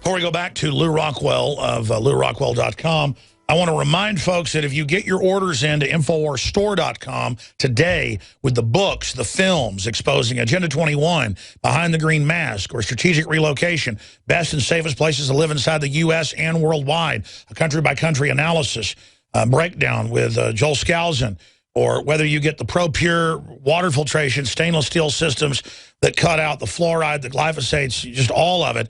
Before we go back to Lew Rockwell of LewRockwell.com, I want to remind folks that if you get your orders into InfoWarsStore.com today with the books, the films exposing Agenda 21, Behind the Green Mask, or Strategic Relocation, Best and Safest Places to Live Inside the U.S. and Worldwide, a country-by-country analysis breakdown with Joel Skousen, or whether you get the ProPure water filtration, stainless steel systems that cut out the fluoride, the glyphosates, just all of it,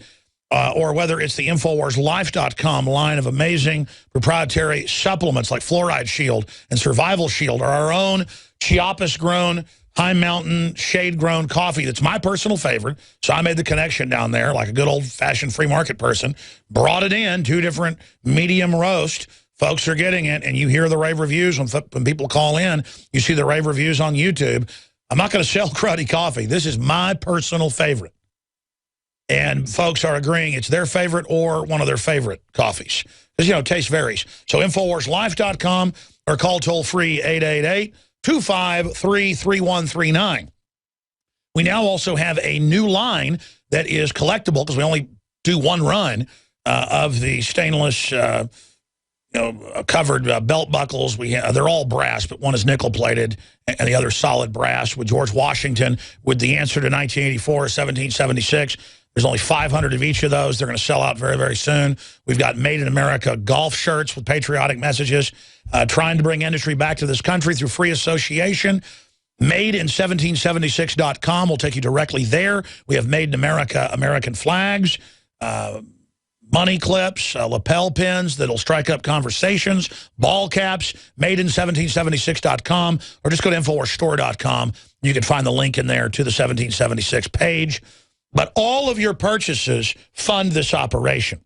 or whether it's the InfoWarsLife.com line of amazing proprietary supplements like Fluoride Shield and Survival Shield, or our own Chiapas-grown, high-mountain, shade-grown coffee that's my personal favorite. So I made the connection down there like a good old-fashioned free market person, brought it in, 2 different medium roast. Folks are getting it, and you hear the rave reviews when people call in. You see the rave reviews on YouTube. I'm not going to sell cruddy coffee. This is my personal favorite. And folks are agreeing it's their favorite or one of their favorite coffees. Because, you know, taste varies. So InfoWarsLife.com or call toll-free 888-253-3139. We now also have a new line that is collectible because we only do one run of the stainless covered belt buckles. They're all brass, but one is nickel-plated and the other solid brass with George Washington with the answer to 1984, 1776. There's only 500 of each of those. They're going to sell out very, very soon. We've got Made in America golf shirts with patriotic messages, trying to bring industry back to this country through free association. Madein1776.com will take you directly there. We have Made in America American flags, money clips, lapel pins that'll strike up conversations, ball caps, Madein1776.com, or just go to InfoWarsStore.com. You can find the link in there to the 1776 page. But all of your purchases fund this operation.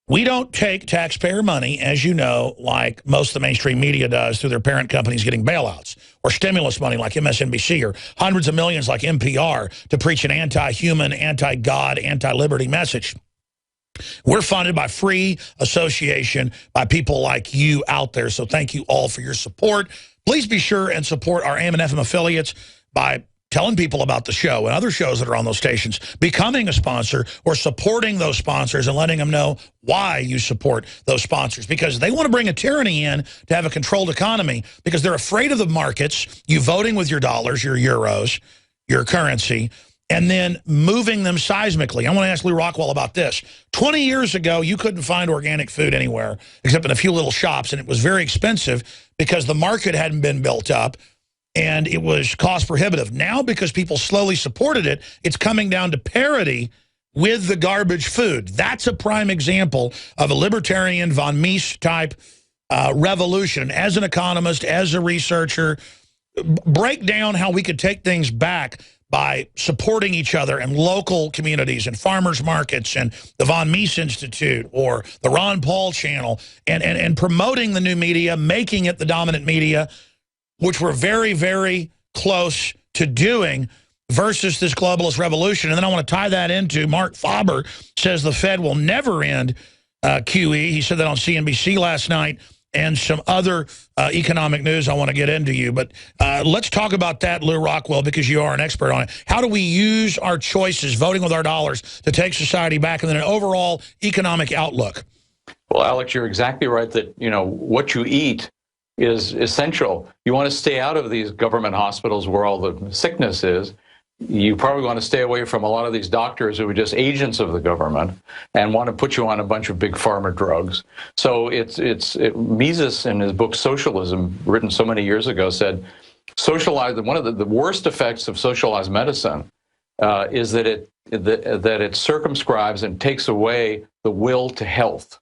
We don't take taxpayer money, as you know, like most of the mainstream media does through their parent companies getting bailouts, or stimulus money like MSNBC, or hundreds of millions like NPR to preach an anti-human, anti-God, anti-liberty message. We're funded by free association by people like you out there. So thank you all for your support. Please be sure and support our AM and FM affiliates by telling people about the show and other shows that are on those stations, becoming a sponsor or supporting those sponsors and letting them know why you support those sponsors, because they want to bring a tyranny in to have a controlled economy because they're afraid of the markets, you voting with your dollars, your euros, your currency, and then moving them seismically. I want to ask Lew Rockwell about this. 20 years ago, you couldn't find organic food anywhere except in a few little shops, and it was very expensive because the market hadn't been built up and it was cost prohibitive. Now, because people slowly supported it, it's coming down to parity with the garbage food. That's a prime example of a libertarian von Mises type revolution. And as an economist, as a researcher, break down how we could take things back by supporting each other and local communities and farmers markets and the Von Mises Institute or the Ron Paul channel and promoting the new media, making it the dominant media, which we're very, very close to doing, versus this globalist revolution. And then I want to tie that into Mark Faber says the Fed will never end QE. He said that on CNBC last night, and some other economic news I want to get into you. But let's talk about that, Lew Rockwell, because you are an expert on it. How do we use our choices, voting with our dollars, to take society back, and then an overall economic outlook? Well, Alex, you're exactly right that, you know, what you eat is essential. You want to stay out of these government hospitals where all the sickness is. You probably want to stay away from a lot of these doctors who are just agents of the government and want to put you on a bunch of big pharma drugs. So Mises, in his book Socialism, written so many years ago, said one of the worst effects of socialized medicine is that it circumscribes and takes away the will to health.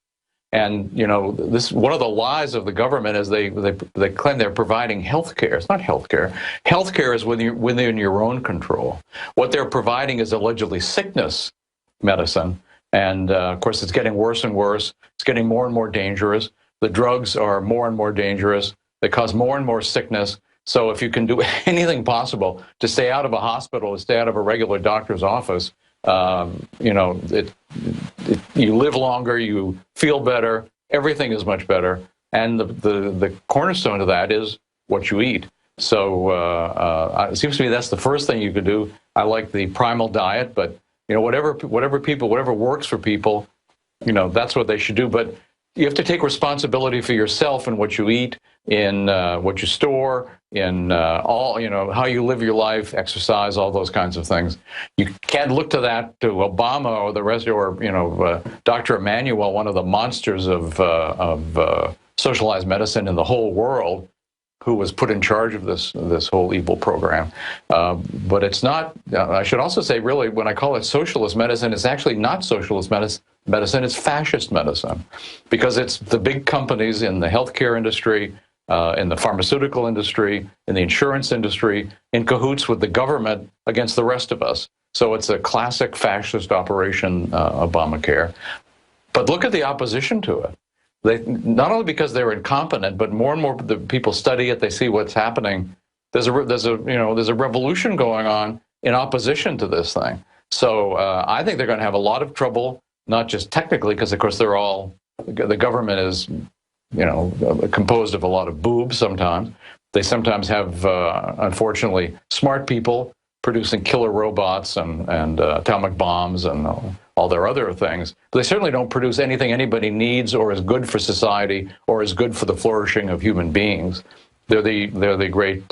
And, you know, this one of the lies of the government is they claim they're providing health care. It's not health care. Health care is within your own control. What they're providing is allegedly sickness medicine. And, of course, it's getting worse and worse. It's getting more and more dangerous. The drugs are more and more dangerous. They cause more and more sickness. So if you can do anything possible to stay out of a hospital, to stay out of a regular doctor's office, you know, you live longer, you feel better, everything is much better, and the cornerstone of that is what you eat. So it seems to me that's the first thing you could do. I like the primal diet, but you know, whatever works for people that's what they should do. But you have to take responsibility for yourself and what you eat, in what you store, in all, how you live your life, exercise, all those kinds of things. You can't look to that, to Obama or the rest, or, Dr. Emanuel, one of the monsters of socialized medicine in the whole world, who was put in charge of this whole evil program. But it's not, I should also say, really, when I call it socialist medicine, it's actually not socialist medicine, it's fascist medicine. Because it's the big companies in the healthcare industry, in the pharmaceutical industry, in the insurance industry, in cahoots with the government against the rest of us. So it's a classic fascist operation, Obamacare. But look at the opposition to it. Not only because they're incompetent, but more and more the people study it. They see what's happening. There's a revolution going on in opposition to this thing. So I think they're going to have a lot of trouble, not just technically, because of course the government is, composed of a lot of boobs. Sometimes they have, unfortunately, smart people producing killer robots and atomic bombs and all their other things. But they certainly don't produce anything anybody needs or is good for society or is good for the flourishing of human beings. They're the great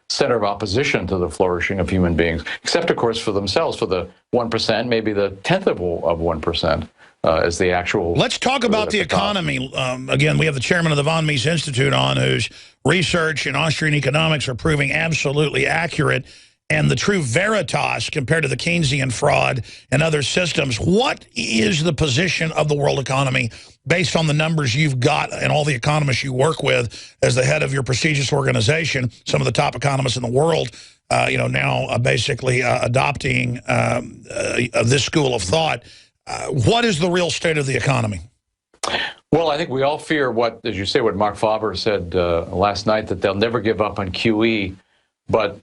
center of opposition to the flourishing of human beings, except, of course, for themselves, for the 1%, maybe the 10th of 1%. As the actual... Let's talk about the economy. Again, we have the chairman of the von Mises Institute on, whose research in Austrian economics are proving absolutely accurate, and the true veritas compared to the Keynesian fraud and other systems. What is the position of the world economy based on the numbers you've got and all the economists you work with as the head of your prestigious organization, some of the top economists in the world, now basically adopting this school of thought? What is the real state of the economy? Well, I think we all fear what, as you say, what Mark Faber said last night, that they'll never give up on QE, but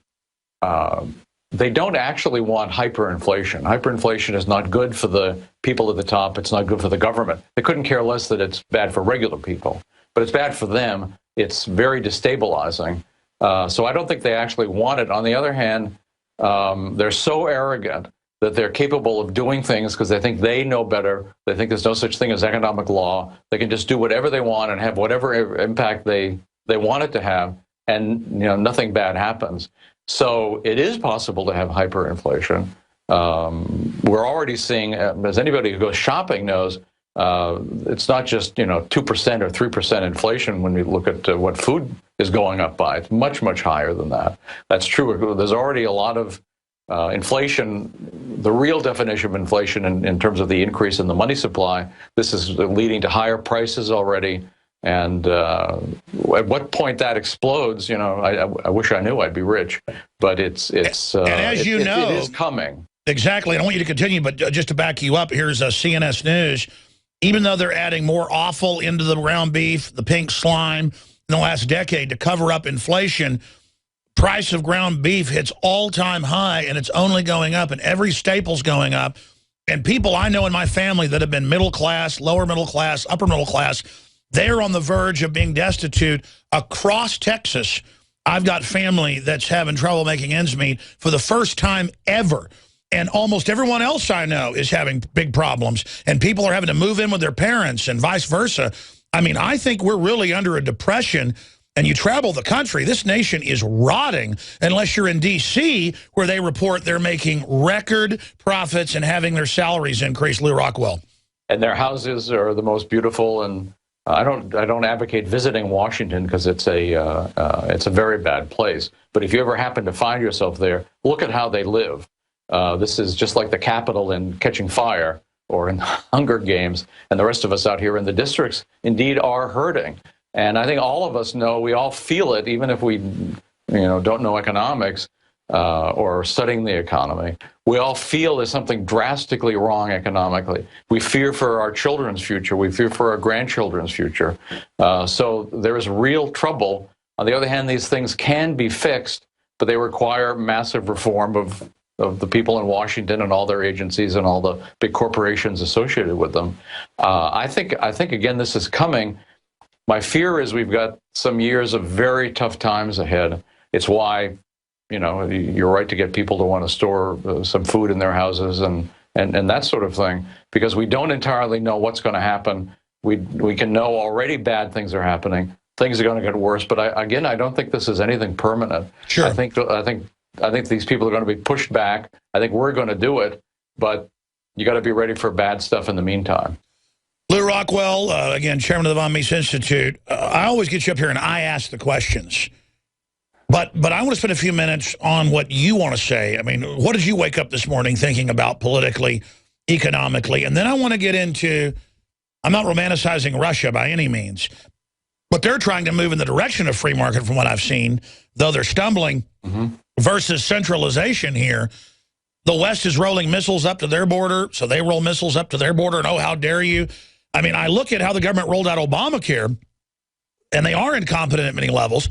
they don't actually want hyperinflation. Hyperinflation is not good for the people at the top. It's not good for the government. They couldn't care less that it's bad for regular people, but it's bad for them. It's very destabilizing. So I don't think they actually want it. On the other hand, they're so arrogant that they're capable of doing things because they think they know better. They think there's no such thing as economic law. They can just do whatever they want and have whatever impact they want it to have, and nothing bad happens. So it is possible to have hyperinflation. We're already seeing, as anybody who goes shopping knows, it's not just 2% or 3% inflation when we look at what food is going up by. It's much, much higher than that. That's true. There's already a lot of inflation. The real definition of inflation in terms of the increase in the money supply, this is leading to higher prices already. And at what point that explodes, I wish I knew. I'd be rich. But it's and as it is coming. Exactly. And I want you to continue, but just to back you up, here's CNS News. Even though they're adding more offal into the ground beef, the pink slime, in the last decade to cover up inflation, price of ground beef hits all-time high, and it's only going up, and every staple's going up. And people I know in my family that have been middle class, lower middle class, upper middle class, they're on the verge of being destitute across Texas. I've got family that's having trouble making ends meet for the first time ever. And almost everyone else I know is having big problems. And people are having to move in with their parents and vice versa. I mean, I think we're really under a depression. And you travel the country, this nation is rotting unless you're in D.C., where they report they're making record profits and having their salaries increase. Lew Rockwell. And their houses are the most beautiful. And I don't advocate visiting Washington because it's a very bad place. But if you ever happen to find yourself there, look at how they live. This is just like the Capitol in Catching Fire or in Hunger Games, and the rest of us out here in the districts indeed are hurting. And I think all of us know, we all feel it, even if we don't know economics or are studying the economy. We all feel there's something drastically wrong economically. We fear for our children's future. We fear for our grandchildren's future. So there is real trouble. On the other hand, these things can be fixed, but they require massive reform of the people in Washington and all their agencies and all the big corporations associated with them. I think again, this is coming. My fear is we've got some years of very tough times ahead. It's why, you're right to get people to want to store some food in their houses and and that sort of thing, because we don't entirely know what's going to happen. We can know already bad things are happening. Things are going to get worse. But I don't think this is anything permanent. Sure. I think these people are going to be pushed back. I think we're going to do it, but you got to be ready for bad stuff in the meantime. Lew Rockwell, again, chairman of the Von Mises Institute. I always get you up here and I ask the questions. But I want to spend a few minutes on what you want to say. I mean, what did you wake up this morning thinking about politically, economically? And then I want to get into, I'm not romanticizing Russia by any means, but they're trying to move in the direction of free market from what I've seen, though they're stumbling, versus centralization here. The West is rolling missiles up to their border, so they roll missiles up to their border, and oh, how dare you. I mean, I look at how the government rolled out Obamacare, and they are incompetent at many levels.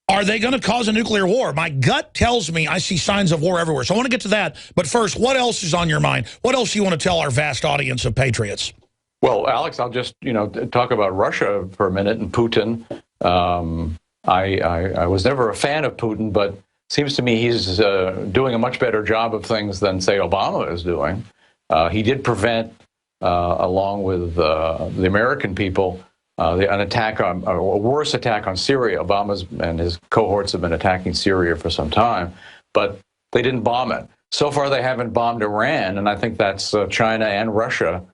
Are they going to cause a nuclear war? My gut tells me I see signs of war everywhere. So I want to get to that. But first, what else is on your mind? What else do you want to tell our vast audience of patriots? Well, Alex, I'll just talk about Russia for a minute and Putin. I was never a fan of Putin, but seems to me he's doing a much better job of things than, say, Obama is doing. He did prevent, along with the American people, an attack on a worse attack on Syria. Obama's and his cohorts have been attacking Syria for some time, but they didn't bomb it. So far, they haven't bombed Iran, and I think that's China and Russia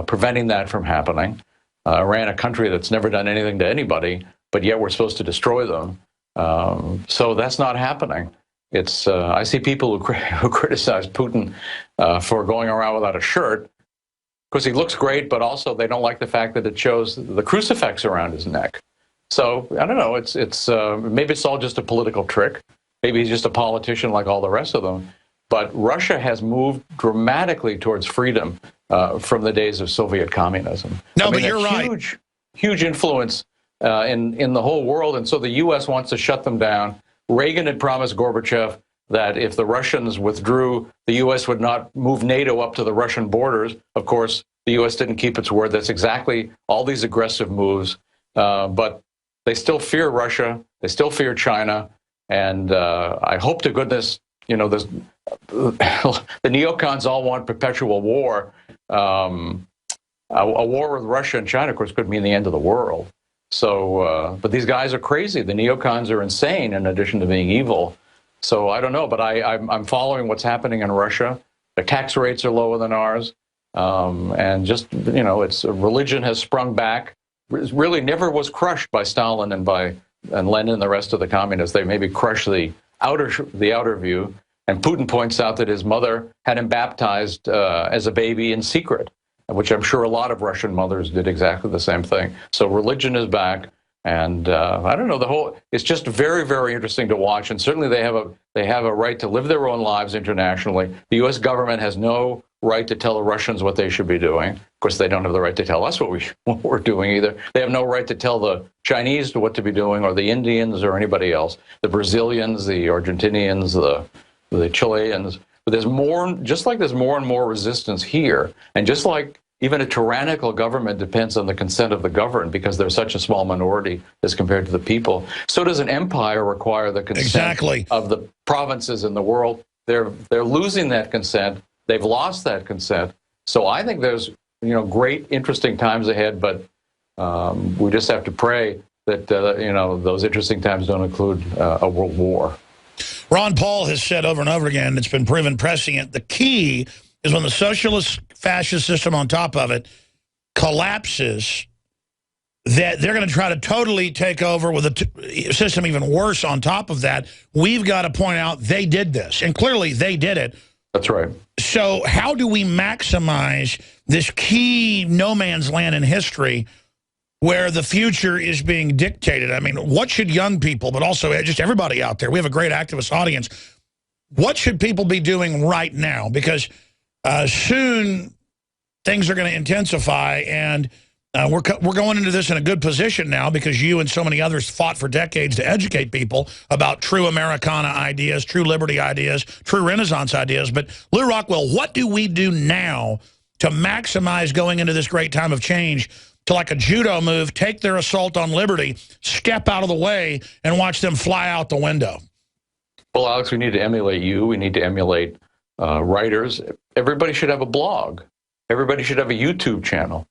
preventing that from happening. Iran, a country that's never done anything to anybody, but yet we're supposed to destroy them. So that's not happening. It's I see people who criticize Putin for going around without a shirt, because he looks great, but also they don't like the fact that it shows the crucifix around his neck. So I don't know. It's maybe it's all just a political trick. Maybe he's just a politician like all the rest of them. But Russia has moved dramatically towards freedom from the days of Soviet communism. No, but you're right. Huge influence in the whole world, and so the U.S. wants to shut them down. Reagan had promised Gorbachev that if the Russians withdrew, the U.S. would not move NATO up to the Russian borders. Of course, the U.S. didn't keep its word. That's exactly all these aggressive moves. But they still fear Russia. They still fear China. And I hope to goodness, the neocons all want perpetual war. A war with Russia and China, of course, could mean the end of the world. So, but these guys are crazy. The neocons are insane in addition to being evil. So I don't know, but I'm following what's happening in Russia. Their tax rates are lower than ours. And just, it's religion has sprung back. It really never was crushed by Stalin and Lenin and the rest of the communists. They maybe crushed the outer view. And Putin points out that his mother had him baptized as a baby in secret, which I'm sure a lot of Russian mothers did exactly the same thing. So religion is back. And I don't know, it's just very, very interesting to watch. And certainly they have a right to live their own lives internationally. The U.S. government has no right to tell the Russians what they should be doing. Of course, they don't have the right to tell us what we're doing either. They have no right to tell the Chinese what to be doing, or the Indians, or anybody else, the Brazilians, the Argentinians, the Chileans. But there's more and more resistance here. And just like even a tyrannical government depends on the consent of the governed, because they're such a small minority as compared to the people, so does an empire require the consent of the provinces in the world. They're losing that consent. They've lost that consent. So I think there's great, interesting times ahead, but we just have to pray that those interesting times don't include a world war. Ron Paul has said over and over again, it's been proven prescient, the key is when the socialist fascist system on top of it collapses, that they're going to try to totally take over with a system even worse on top of that. We've got to point out they did this, and clearly they did it. That's right. So how do we maximize this key no man's land in history where the future is being dictated? I mean, what should young people, but also just everybody out there, we have a great activist audience, what should people be doing right now? Because soon things are going to intensify, and we're going into this in a good position now, because you and so many others fought for decades to educate people about true Americana ideas, true liberty ideas, true Renaissance ideas. But Lew Rockwell, what do we do now to maximize going into this great time of change, to, like a judo move, take their assault on liberty, step out of the way, and watch them fly out the window? Well, Alex, we need to emulate you. We need to emulate writers. Everybody should have a blog. Everybody should have a YouTube channel.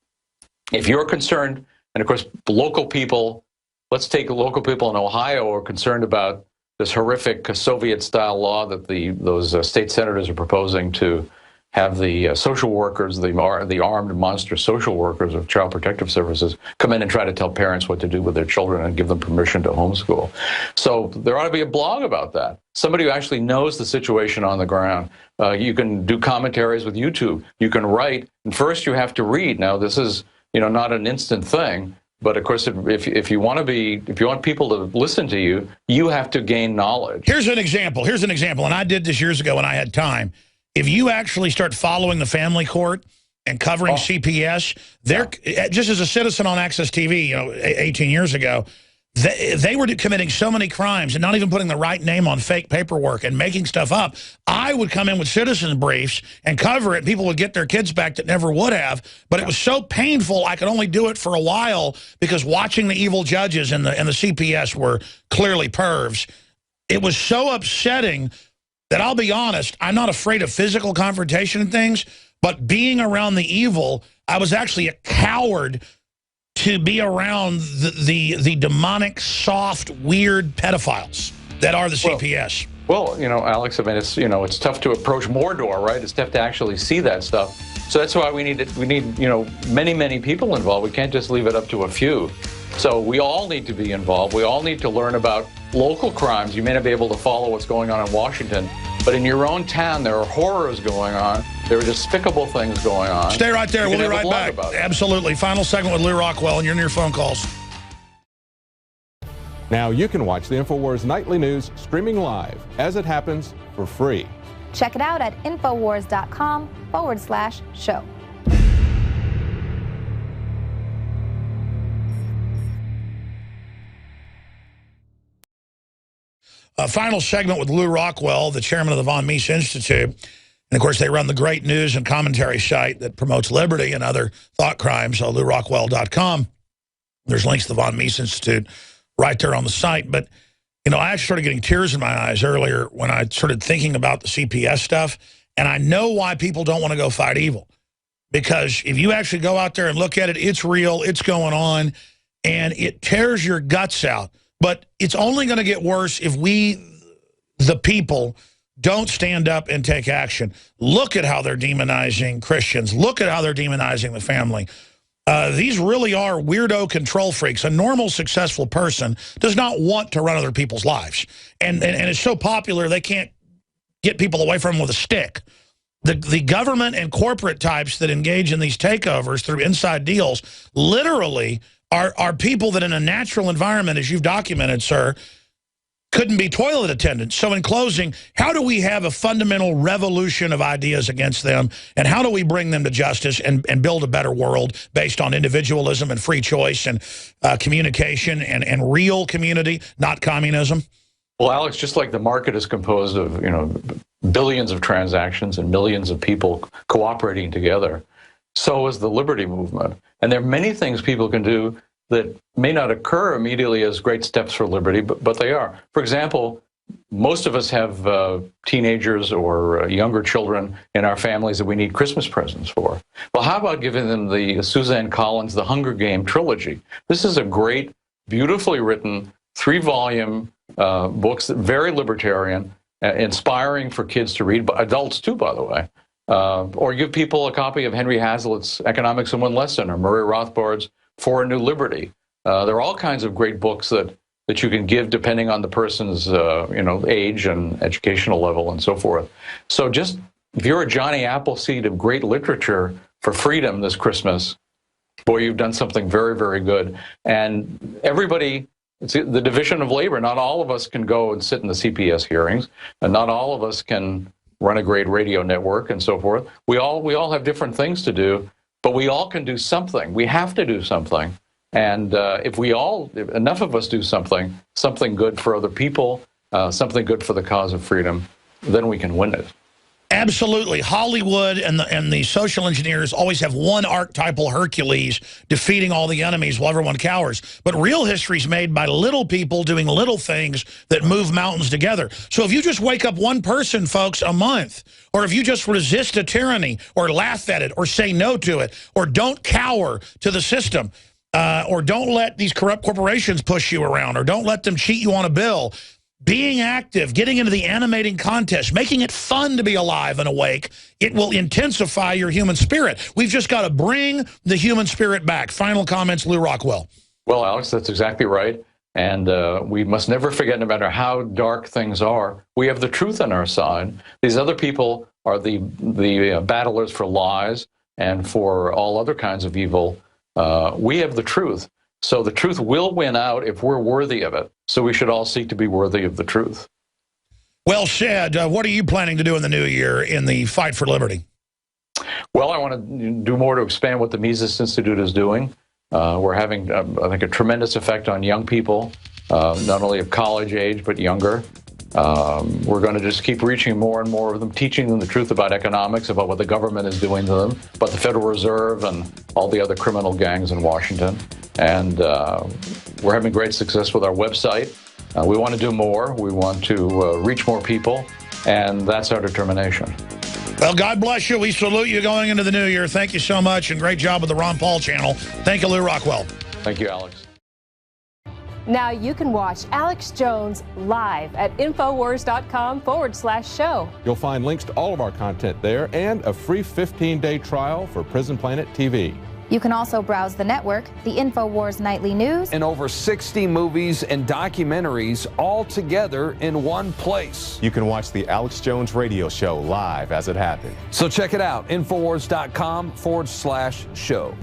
If you're concerned, and of course, local people, let's take local people in Ohio are concerned about this horrific Soviet-style law that those state senators are proposing to have the social workers, the armed monster social workers of Child Protective Services come in and try to tell parents what to do with their children and give them permission to homeschool. So there ought to be a blog about that. Somebody who actually knows the situation on the ground. You can do commentaries with YouTube. You can write, and first you have to read. Now this is not an instant thing. But of course, if you want people to listen to you, you have to gain knowledge. Here's an example, and I did this years ago when I had time. If you actually start following the family court and covering CPS, just as a citizen on Access TV, 18 years ago, they were committing so many crimes and not even putting the right name on fake paperwork and making stuff up. I would come in with citizen briefs and cover it. People would get their kids back that never would have. But it was so painful, I could only do it for a while because watching the evil judges and the CPS were clearly pervs. It was so upsetting that I'll be honest, I'm not afraid of physical confrontation and things, but being around the evil, I was actually a coward to be around the demonic, soft, weird pedophiles that are the CPS. Well, Alex, I mean, it's tough to approach Mordor, right? It's tough to actually see that stuff. So that's why we need many people involved. We can't just leave it up to a few. So we all need to be involved. We all need to learn about local crimes. You may not be able to follow what's going on in Washington, but in your own town, there are horrors going on. There are despicable things going on. Stay right there. We'll be right back. Absolutely. Final segment with Lew Rockwell, and you're in your phone calls. Now you can watch the InfoWars Nightly News streaming live as it happens for free. Check it out at Infowars.com/show. Final segment with Lew Rockwell, the chairman of the Von Mises Institute. And, of course, they run the great news and commentary site that promotes liberty and other thought crimes, LewRockwell.com. There's links to the Von Mises Institute right there on the site. But, I actually started getting tears in my eyes earlier when I started thinking about the CPS stuff. And I know why people don't want to go fight evil. Because if you actually go out there and look at it, it's real, it's going on, and it tears your guts out. But it's only going to get worse if we, the people, don't stand up and take action. Look at how they're demonizing Christians. Look at how they're demonizing the family. These really are weirdo control freaks. A normal, successful person does not want to run other people's lives. And it's so popular, they can't get people away from them with a stick. The government and corporate types that engage in these takeovers through inside deals literally are people that in a natural environment, as you've documented, sir, couldn't be toilet attendants. So in closing, how do we have a fundamental revolution of ideas against them, and how do we bring them to justice and build a better world based on individualism and free choice and communication and real community, not communism? Well, Alex, just like the market is composed of, billions of transactions and millions of people cooperating together, so is the liberty movement. And there are many things people can do that may not occur immediately as great steps for liberty, but they are. For example, most of us have teenagers or younger children in our families that we need Christmas presents for. Well, how about giving them the Suzanne Collins The Hunger Game trilogy? This is a great, beautifully written, 3-volume books, very libertarian, inspiring for kids to read, but adults too, by the way. Or give people a copy of Henry Hazlitt's Economics in One Lesson or Murray Rothbard's For a New Liberty. There are all kinds of great books that you can give depending on the person's age and educational level and so forth. So just if you're a Johnny Appleseed of great literature for freedom this Christmas, boy, you've done something very, very good. And everybody, it's the division of labor. Not all of us can go and sit in the CPS hearings, and not all of us can run a great radio network and so forth. We all have different things to do, but we all can do something. We have to do something. And if enough of us do something good for other people, something good for the cause of freedom, then we can win it. Absolutely. Hollywood and the social engineers always have one archetypal Hercules defeating all the enemies while everyone cowers. But real history is made by little people doing little things that move mountains together. So if you just wake up one person, folks, a month, or if you just resist a tyranny or laugh at it or say no to it or don't cower to the system or don't let these corrupt corporations push you around or don't let them cheat you on a bill, being active, getting into the animating contest, making it fun to be alive and awake, it will intensify your human spirit. We've just got to bring the human spirit back. Final comments, Lew Rockwell. Well, Alex, that's exactly right. And we must never forget, no matter how dark things are, we have the truth on our side. These other people are the battlers for lies and for all other kinds of evil. We have the truth. So the truth will win out if we're worthy of it. So we should all seek to be worthy of the truth. Well said. What are you planning to do in the new year in the fight for liberty? Well, I want to do more to expand what the Mises Institute is doing. We're having, I think, a tremendous effect on young people, not only of college age, but younger. We're going to just keep reaching more and more of them, teaching them the truth about economics, about what the government is doing to them, about the Federal Reserve and all the other criminal gangs in Washington. And we're having great success with our website. We want to do more. We want to reach more people, and that's our determination. Well, God bless you. We salute you going into the new year. Thank you so much, and great job with the Ron Paul channel. Thank you, Lew Rockwell. Thank you, Alex. Now you can watch Alex Jones live at Infowars.com/show. You'll find links to all of our content there and a free 15-day trial for Prison Planet TV. You can also browse the network, the InfoWars Nightly News, and over 60 movies and documentaries all together in one place. You can watch the Alex Jones radio show live as it happens. So check it out, Infowars.com/show.